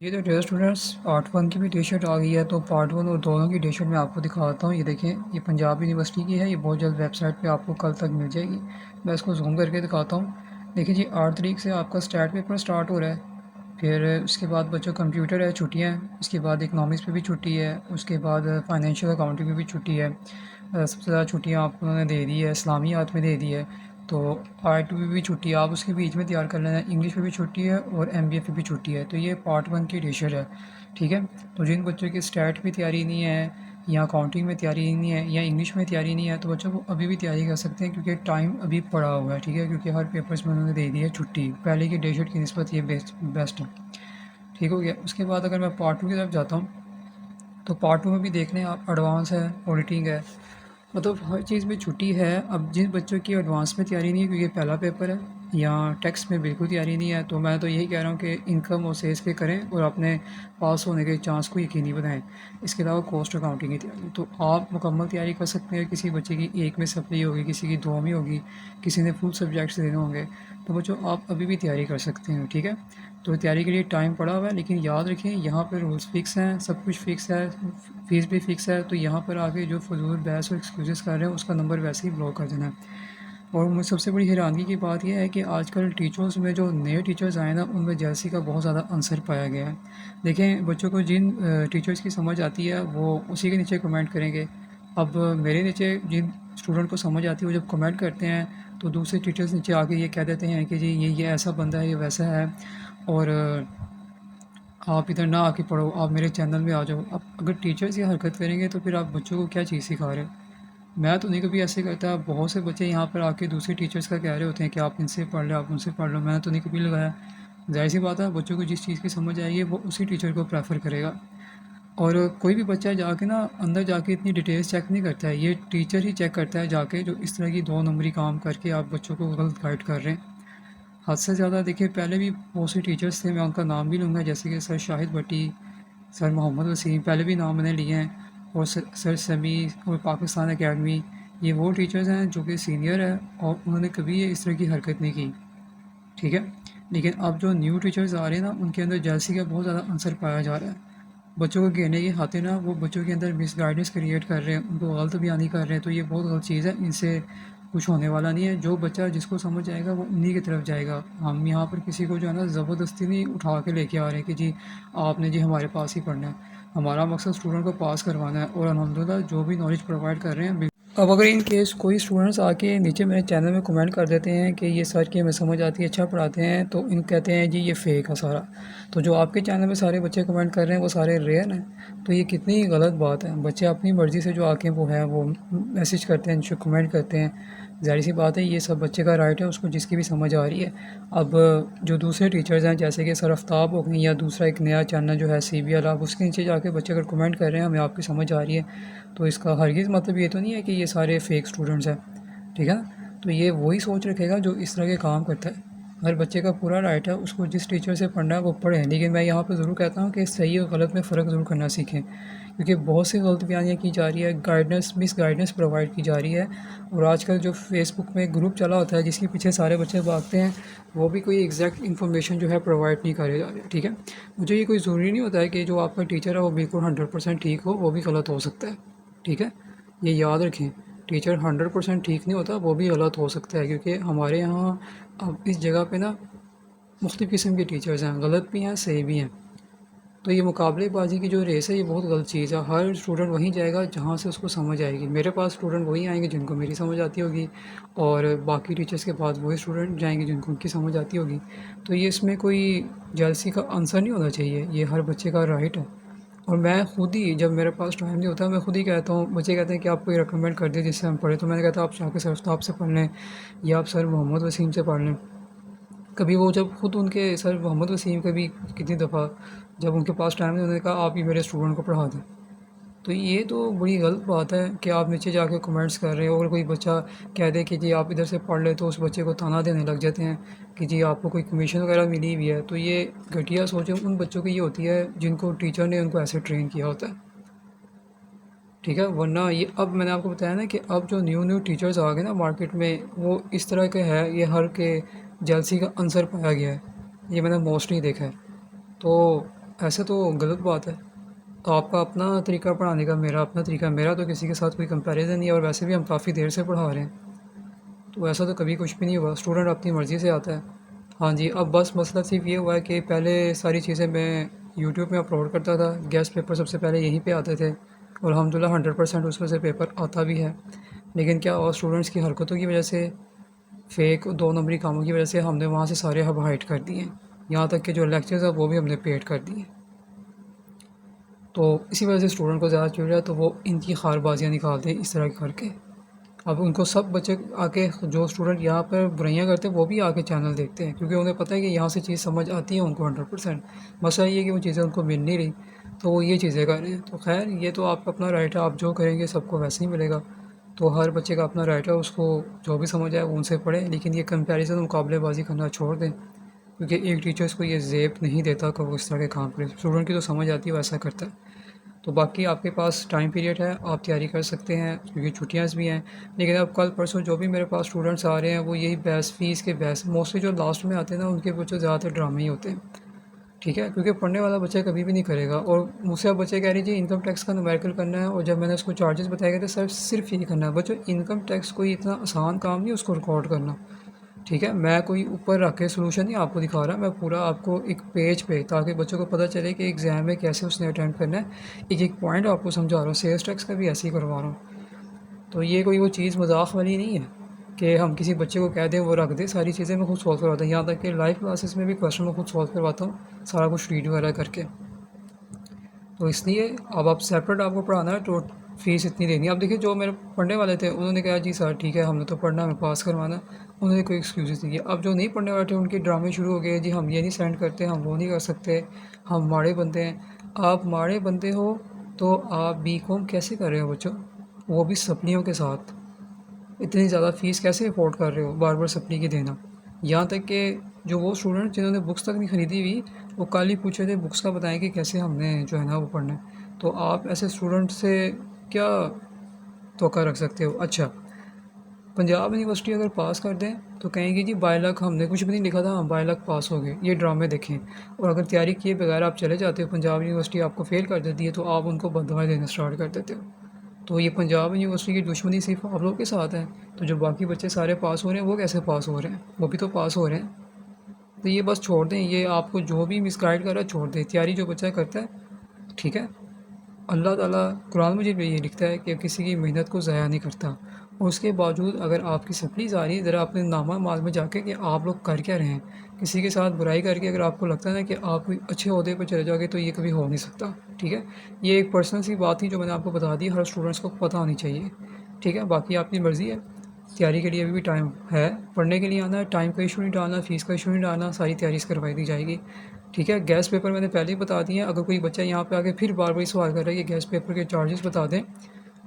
یہ تو dear students part 1 کی بھی ٹی شرٹ آ گئی ہے، تو پارٹ 1 اور دونوں کی ٹی شرٹ میں آپ کو دکھاتا ہوں۔ یہ دیکھیں، یہ پنجاب یونیورسٹی کی ہے، یہ بہت جلد ویب سائٹ پہ آپ کو کل تک مل جائے گی۔ میں اس کو زوم کر کے دکھاتا ہوں۔ دیکھیں جی، 8 تاریخ سے آپ کا اسٹیٹ پیپر سٹارٹ ہو رہا ہے، پھر اس کے بعد بچوں کمپیوٹر ہے، چھٹیاں ہیں، اس کے بعد اکنامکس پہ بھی چھٹی ہے، اس کے بعد فائنینشیل اکاؤنٹنگ پہ بھی چھٹی ہے۔ سب سے زیادہ چھٹیاں آپ کو انہوں نے دے دی ہے اسلامیات میں دے دی ہے، تو آئی ٹو پہ بھی چھٹی ہے، آپ اس کے بیچ میں تیار کر لینا۔ انگلش پہ بھی چھٹی ہے اور ایم بی اے پہ بھی چھٹی ہے، تو یہ پارٹ 1 کی ٹیچر ہے، ٹھیک ہے۔ تو جن بچوں کی اسٹیٹ میں تیاری نہیں ہے یا اکاؤنٹنگ میں تیاری نہیں ہے یا انگلش میں تیاری نہیں ہے، تو بچوں کو ابھی بھی تیاری کر سکتے ہیں، کیونکہ ٹائم ابھی پڑا ہوا ہے، ٹھیک ہے، کیونکہ ہر پیپرز میں انہوں نے دے دی ہے چھٹی، پہلے کی ڈیٹ کی نسبت یہ بیسٹ ہے، ٹھیک ہو گیا۔ اس کے بعد اگر میں پارٹ 2 کی طرف جاتا ہوں، تو پارٹ 2 میں بھی دیکھ لیں آپ، ایڈوانس ہے، آڈیٹنگ ہے، مطلب ہر چیز میں چھٹی ہے۔ اب جن بچوں کی ایڈوانس میں تیاری نہیں ہے کیونکہ پہلا پیپر ہے، یا ٹیکس میں بالکل تیاری نہیں ہے، تو میں تو یہی کہہ رہا ہوں کہ انکم اور سیلز پہ کریں اور اپنے پاس ہونے کے چانس کو یقینی بنائیں۔ اس کے علاوہ کاسٹ اکاؤنٹنگ کی تیاری، تو آپ مکمل تیاری کر سکتے ہیں۔ کسی بچے کی ایک میں سپلی ہوگی، کسی کی 2 میں ہوگی، کسی نے فل سبجیکٹس دینے ہوں گے، تو بچوں آپ ابھی بھی تیاری کر سکتے ہیں، ٹھیک ہے۔ تو تیاری کے لیے ٹائم پڑا ہوا ہے، لیکن یاد رکھیں یہاں پہ رولز فکس ہیں، سب کچھ فکس ہے، فیس بھی فکس ہے، تو یہاں پر آگے جو فضول بحث اور ایکسکیوزز کر رہے ہیں اس کا نمبر ویسے ہی بلاک کر دینا ہے۔ اور مجھے سب سے بڑی حیرانگی کی بات یہ ہے کہ آج کل ٹیچرز میں جو نئے ٹیچرز آئے نا، ان میں جیلسی کا بہت زیادہ عنصر پایا گیا ہے۔ دیکھیں، بچوں کو جن ٹیچرز کی سمجھ آتی ہے وہ اسی کے نیچے کمنٹ کریں گے۔ اب میرے نیچے جن اسٹوڈنٹ کو سمجھ آتی ہے وہ جب کمنٹ کرتے ہیں، تو دوسرے ٹیچرز نیچے آ کے یہ کہہ دیتے ہیں کہ جی یہ ایسا بندہ ہے، یہ ویسا ہے، اور آپ ادھر نہ آ کے پڑھو، آپ میرے چینل میں آ جاؤ۔ اب اگر ٹیچرز یہ حرکت کریں گے تو پھر آپ بچوں کو کیا چیز سکھا رہے ہیں؟ میں تو نہیں کبھی ایسے کرتا، بہت سے بچے یہاں پر آ کے دوسرے ٹیچرز کا کہہ رہے ہوتے ہیں کہ آپ ان سے پڑھ لیں، آپ ان سے پڑھ لو، میں نے تو نہیں کبھی لگایا۔ ظاہر سی بات ہے، بچوں کو جس چیز کی سمجھ آئے گی وہ اسی ٹیچر کو پریفر کرے گا۔ اور کوئی بھی بچہ جا کے نا اندر جا کے اتنی ڈیٹیلز چیک نہیں کرتا ہے، یہ ٹیچر ہی چیک کرتا ہے جا کے، جو اس طرح کی 2 نمبری کام کر کے آپ بچوں کو غلط گائڈ کر رہے ہیں۔ حد سے زیادہ دیکھیے، پہلے بھی بہت سے ٹیچرز تھے، میں ان کا نام بھی لوں گا، جیسے کہ سر شاہد بھٹی، سر محمد وسیم، پہلے بھی نام میں نے لیے ہیں، اور سر سمیع اور پاکستان اکیڈمی، یہ وہ ٹیچرز ہیں جو کہ سینئر ہے اور انہوں نے کبھی اس طرح کی حرکت نہیں کی، ٹھیک ہے۔ لیکن اب جو نیو ٹیچرز آ رہے ہیں نا، ان کے اندر جیلسی کا بہت زیادہ عنصر پایا جا رہا ہے۔ بچوں کو گھیرنے کی خاطر نا وہ بچوں کے اندر مس گائیڈنس کریٹ کر رہے ہیں، ان کو غلط بیانی کر رہے ہیں، تو یہ بہت غلط چیز ہے، ان سے کچھ ہونے والا نہیں ہے۔ جو بچہ جس کو سمجھ آئے گا وہ انہی کی طرف جائے گا۔ ہم یہاں پر کسی کو جو ہے نا زبردستی نہیں اٹھا کے لے کے آ رہے ہیں کہ جی آپ نے جی ہمارے پاس ہی پڑھنا ہے۔ ہمارا مقصد اسٹوڈنٹ کو پاس کروانا ہے، اور الحمدللہ جو بھی نالج پرووائڈ کر رہے ہیں۔ اب اگر ان کیس کوئی اسٹوڈنٹس آ کے نیچے میرے چینل میں کمنٹ کر دیتے ہیں کہ یہ سر کی ہمیں سمجھ آتی ہے، اچھا پڑھاتے ہیں، تو ان کہتے ہیں جی یہ فیک ہے سارا، تو جو آپ کے چینل میں سارے بچے کمنٹ کر رہے ہیں وہ سارے ریئل ہیں، تو یہ کتنی غلط بات ہے۔ بچے اپنی مرضی سے جو آ کے وہ ہے وہ میسیج کرتے ہیں، جو کمنٹ کرتے ہیں، ظاہر سی بات ہے یہ سب بچے کا رائٹ ہے، اس کو جس کی بھی سمجھ آ رہی ہے۔ اب جو دوسرے ٹیچرز ہیں جیسے کہ سر آفتاب ہو گئے، یا دوسرا ایک نیا چینل جو ہے سی بی ال، آپ اس کے نیچے جا کے بچے اگر کمنٹ کر رہے ہیں ہمیں آپ کی سمجھ آ رہی ہے، تو اس کا ہرگز مطلب یہ تو نہیں ہے کہ یہ سارے فیک اسٹوڈنٹس ہیں، ٹھیک ہے نا۔ تو یہ وہی سوچ رکھے گا جو اس طرح کے کام کرتا ہے۔ ہر بچے کا پورا رائٹ ہے، اس کو جس ٹیچر سے پڑھنا ہے وہ پڑھیں، لیکن میں یہاں پہ ضرور کہتا ہوں کہ صحیح اور غلط میں فرق ضرور کرنا سیکھیں، کیونکہ بہت سی غلط بیانیاں کی جا رہی ہے، مس گائیڈنس پرووائڈ کی جا رہی ہے، اور آج کل جو فیس بک میں گروپ چلا ہوتا ہے جس کے پیچھے سارے بچے بھاگتے ہیں، وہ بھی کوئی ایگزیکٹ انفارمیشن جو ہے پرووائڈ نہیں کرے جا رہے، ٹھیک ہے۔ مجھے یہ کوئی ضروری نہیں ہوتا ہے کہ جو آپ کا ٹیچر ہے وہ بالکل 100% ٹھیک ہو، وہ بھی غلط ہو سکتا ہے، ٹھیک ہے۔ یہ یاد رکھیں، ٹیچر 100% ٹھیک نہیں ہوتا، وہ بھی غلط ہو سکتا ہے، کیونکہ ہمارے یہاں اب اس جگہ پہ نا مختلف قسم کے ٹیچرز ہیں، غلط بھی ہیں، صحیح بھی ہیں۔ تو یہ مقابلے بازی کی جو ریس ہے یہ بہت غلط چیز ہے، ہر اسٹوڈنٹ وہیں جائے گا جہاں سے اس کو سمجھ آئے گی۔ میرے پاس اسٹوڈنٹ وہی آئیں گے جن کو میری سمجھ آتی ہوگی، اور باقی ٹیچرز کے پاس وہی اسٹوڈنٹ جائیں گے جن کو ان کی سمجھ آتی ہوگی۔ تو یہ اس میں کوئی جیلسی کا عنصر نہیں ہونا چاہیے، یہ ہر بچے کا رائٹ ہے۔ اور میں خود ہی جب میرے پاس ٹائم نہیں ہوتا میں خود ہی کہتا ہوں، بچے کہتے ہیں کہ آپ کوئی ریکمنڈ کر دیں جس سے ہم پڑھیں، تو میں نے کہا تھا آپ شاہ کے سر آفتاب سے پڑھ لیں، یا آپ سر محمد وسیم سے پڑھ لیں۔ کبھی وہ جب خود ان کے سر محمد وسیم کا بھی کتنی دفعہ جب ان کے پاس ٹائم نہیں، انہوں نے کہا آپ ہی میرے اسٹوڈنٹ کو پڑھا دیں۔ تو یہ تو بڑی غلط بات ہے کہ آپ نیچے جا کے کمنٹس کر رہے ہو، اگر کوئی بچہ کہہ دے کہ جی آپ ادھر سے پڑھ لیں تو اس بچے کو تانا دینے لگ جاتے ہیں کہ جی آپ کو کوئی کمیشن وغیرہ ملی ہوئی ہے، تو یہ گھٹیا سوچ ان بچوں کی یہ ہوتی ہے جن کو ٹیچر نے ان کو ایسے ٹرین کیا ہوتا ہے، ٹھیک ہے۔ ورنہ یہ اب میں نے آپ کو بتایا نا کہ اب جو نیو ٹیچرز آ گئے نا مارکیٹ میں، وہ اس طرح کے ہے، یہ ہر کے جلسی کا عنصر پایا گیا ہے، یہ میں نے موسٹلی دیکھا ہے۔ تو ऐसे तो गलत बात है। तो आपका अपना तरीका पढ़ाने का, मेरा अपना तरीका। मेरा तो किसी के साथ कोई कंपैरिजन नहीं है, और वैसे भी हम काफ़ी देर से पढ़ा रहे हैं, तो ऐसा तो कभी कुछ भी नहीं हुआ। स्टूडेंट अपनी मर्ज़ी से आता है। हाँ जी, अब बस मसला सिर्फ ये हुआ है कि पहले सारी चीज़ें मैं यूट्यूब में अपलोड करता था, गेस्ट पेपर सबसे पहले यहीं पे आते थे, और अल्हम्दुलिल्लाह 100% उसमें से पेपर आता भी है। लेकिन क्या, और स्टूडेंट्स की हरकतों की वजह से, फेक 2 नंबरी कामों की वजह से हमने वहाँ से सारे हब हाइड कर दिए हैं। यहाँ तक कि जो लेक्चर्स हैं वो भी हमने पेड कर दिए। तो इसी वजह से स्टूडेंट को ज़्यादा चिढ़ है, तो वो इनकी ख़ारबाजियाँ निकालते हैं इस तरह करके। अब उनको सब बच्चे आके, जो स्टूडेंट यहाँ पर बुराइयाँ करते हैं वो भी आके चैनल देखते हैं, क्योंकि उन्हें पता है कि यहाँ से चीज़ समझ आती है उनको 100%। मसला ये है कि वो चीज़ें उनको मिल नहीं रही, तो वो ये चीज़ें कर रहे हैं। तो खैर, ये तो आपका अपना राइट है, आप जो करेंगे सबको वैसे ही मिलेगा। तो हर बच्चे का अपना राइट है, उसको जो भी समझ आए वो उनसे पढ़े, लेकिन ये कंपैरिजन मुकाबलेबाजी करना छोड़ दें, क्योंकि एक टीचर्स को ये ज़ेब नहीं देता कि वो इस तरह के काम करे। स्टूडेंट की तो समझ आती है, वैसा करता है। तो बाकी आपके पास टाइम पीरियड है, आप तैयारी कर सकते हैं, क्योंकि छुट्टियां भी हैं। लेकिन अब कल परसों जो भी मेरे पास स्टूडेंट्स आ रहे हैं, वो यही बहस फ़ीस के बहस, मोस्टली जो लास्ट में आते हैं ना, उनके बच्चों ज़्यादातर ड्रामे ही होते हैं। ठीक है, क्योंकि पढ़ने वाला बच्चा कभी भी नहीं करेगा। और मुझसे अब बच्चे कह रहे हैं जी इनकम टैक्स का न्यूमेरिकल करना है, और जब मैंने उसको चार्जेस बताए गए थे, सर सिर्फ ये करना है। बच्चों, इनकम टैक्स कोई इतना आसान काम नहीं उसको रिकॉर्ड करना। ठीक है, मैं कोई ऊपर रख के सोल्यूशन नहीं आपको दिखा रहा, मैं पूरा आपको एक पेज पे, ताकि बच्चों को पता चले कि एग्ज़ाम में कैसे उसने अटेम्प्ट करना है, एक एक पॉइंट आपको समझा रहा हूँ। सेल्स टैक्स का भी ऐसे ही करवा रहा हूँ। तो ये कोई वो चीज़ मजाक वाली नहीं है कि हम किसी बच्चे को कह दें वो रख दे। सारी चीज़ें मैं खुद सॉल्व करवाता हूँ, यहाँ तक कि लाइव क्लासेस में भी क्वेश्चन मैं खुद सॉल्व करवाता हूँ, सारा कुछ रीड वगैरह करके। तो इसलिए अब आप सेपरेट आपको पढ़ाना है तो फ़ीस इतनी देनी है। अब देखिए, जो मेरे पढ़ने वाले थे उन्होंने कहा जी सर ठीक है, हमने तो पढ़ना, हमें पास करवाना। उन्होंने कोई एक्सक्यूज़ नहीं दिया। अब जो नहीं पढ़ने वाले थे उनके ड्रामे शुरू हो गए, जी हम ये नहीं सेंड करते, हम वो नहीं कर सकते, हम माड़े बंदे हैं। आप माड़े बंदे हो तो आप बीकॉम कैसे कर रहे हो बच्चों, वो भी सप्लियों के साथ? इतनी ज़्यादा फ़ीस कैसे अफोर्ड कर रहे हो बार बार सप्ली की देना? यहाँ तक कि जो वो स्टूडेंट जिन्होंने बुक्स तक नहीं ख़रीदी हुई, वो कल ही पूछे थे बुक्स का बताएं कि कैसे हमने जो है ना वो पढ़ना है। तो आप ऐसे स्टूडेंट से क्या तोक़ा रख सकते हो? अच्छा, पंजाब यूनिवर्सिटी अगर पास कर दें तो कहेंगे जी बाई लक, हमने कुछ भी नहीं लिखा था, हम बाई लक पास हो गए। ये ड्रामे देखें। और अगर तैयारी किए बगैर आप चले जाते हो, पंजाब यूनिवर्सिटी आपको फ़ेल कर देती है, तो आप उनको बददुआएं देना स्टार्ट कर देते हो। तो ये पंजाब यूनिवर्सिटी की दुश्मनी सिर्फ आप लोगों के साथ है। तो जो बाकी बच्चे सारे पास हो रहे हैं, वो कैसे पास हो रहे हैं? वो भी तो पास हो रहे हैं। तो ये बस छोड़ दें, ये आपको जो भी मिसगाइड कर रहा है छोड़ दें। तैयारी जो बच्चा करता है, ठीक है, अल्लाह ताला कुरान मजीद में ये लिखता है कि किसी की मेहनत को ज़ाया नहीं करता। और उसके बावजूद अगर आपकी सप्लीज़ आ रही है, ज़रा अपने नामा माल में जाके कि आप लोग कर क्या रहे हैं। किसी के साथ बुराई करके अगर आपको लगता है ना कि आप कोई अच्छे ओहदे पर चले जाओगे, तो ये कभी हो नहीं सकता। ठीक है, ये एक पर्सनल सी बात थी जो मैंने आपको बता दी, हर स्टूडेंट्स को पता होनी चाहिए। ठीक है, बाकी आपकी मर्ज़ी है। तैयारी के लिए अभी भी टाइम है, पढ़ने के लिए आना है, टाइम का इशू नहीं डालना, फ़ीस का इशू नहीं डालना, सारी तैयारी से करवाई दी जाएगी। ठीक है, गैस पेपर मैंने पहले ही बता दिए हैं। अगर कोई बच्चा यहाँ पे आके फिर बार बार सवाल कर रहा है कि गैस पेपर के चार्जेस बता दें,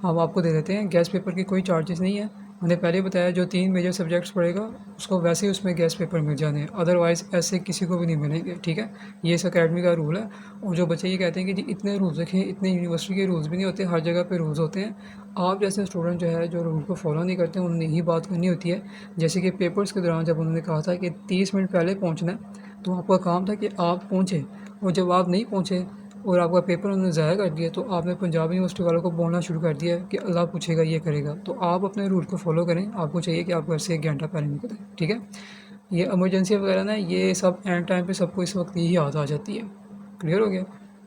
हम आपको दे देते हैं। गैस पेपर के कोई चार्जेस नहीं है। मैंने पहले बताया, जो 3 मेजर सब्जेक्ट्स पढ़ेगा उसको वैसे ही उसमें गैस पेपर मिल जाने हैं, अदरवाइज़ ऐसे किसी को भी नहीं मिलेंगे। ठीक है, ये इस अकेडमी का रूल है। और जो बच्चे ये कहते हैं कि जी इतने रूल्स रखें, इतने यूनिवर्सिटी के रूल्स भी नहीं होते, हर जगह पे रूल्स होते हैं। आप जैसे स्टूडेंट जो है, जो रूल को फॉलो नहीं करते, उन्हें ही बात करनी होती है। जैसे कि पेपर्स के दौरान जब उन्होंने कहा था कि 30 मिनट पहले पहुँचना है, तो आपका काम था कि आप पहुँचे, और जब आप नहीं पहुँचे और आपका पेपर उन्होंने ज़ाया कर दिया, तो आपने पंजाब यूनिवर्सिटी वालों को बोलना शुरू कर दिया कि अल्लाह पूछेगा, ये करेगा। तो आप अपने रूल को फॉलो करें। आपको चाहिए कि आप घर से 1 घंटा पहले निकलें। ठीक है, ये इमरजेंसी वगैरह ना, ये सब एंड टाइम पे सबको इस वक्त यही याद आ जाती है। क्लियर हो गया?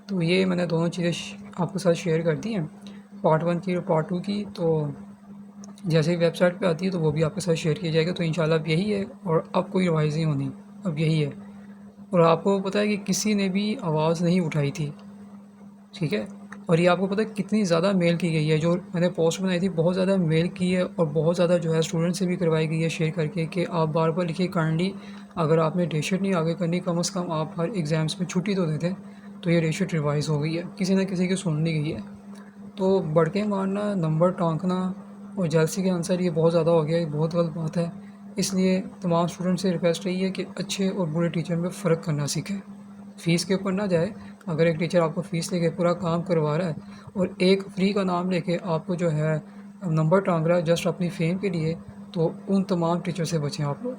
तो ये मैंने दोनों चीज़ें आपके साथ शेयर कर दी हैं, पार्ट 1 की और पार्ट 2 की। तो जैसे ही वेबसाइट पे आती है तो वो भी आपके साथ शेयर किया जाएगा। तो इंशाल्लाह अब यही है, और अब कोई रिवाइज़ नहीं होनी, अब यही है। और आपको पता है कि किसी ने भी आवाज़ नहीं उठाई थी। ठीक है, और ये आपको पता है कितनी ज़्यादा मेल की गई है। जो मैंने पोस्ट बनाई थी, बहुत ज़्यादा मेल की है, और बहुत ज़्यादा जो है स्टूडेंट से भी करवाई गई है शेयर करके, कि आप बार बार लिखिए काइंडली, अगर आपने डेट शीट नहीं आगे करनी, कम से कम आप हर एग्ज़ाम्स में छुट्टी तो देते। तो ये डेट शीट रिवाइज़ हो गई है, किसी न किसी की सुन ली गई है। तो बढ़के मारना, नंबर टाँकना और जेलसी के आंसर, ये बहुत ज़्यादा हो गया, ये बहुत गलत बात है। इसलिए तमाम स्टूडेंट से रिक्वेस्ट रही है कि अच्छे और बुरे टीचर में फ़र्क करना सीखें, फ़ीस के ऊपर ना जाए। अगर एक टीचर आपको फ़ीस लेके पूरा काम करवा रहा है, और एक फ्री का नाम लेके आपको जो है नंबर टांग रहा है जस्ट अपनी फेम के लिए, तो उन तमाम टीचर से बचें आप लोग।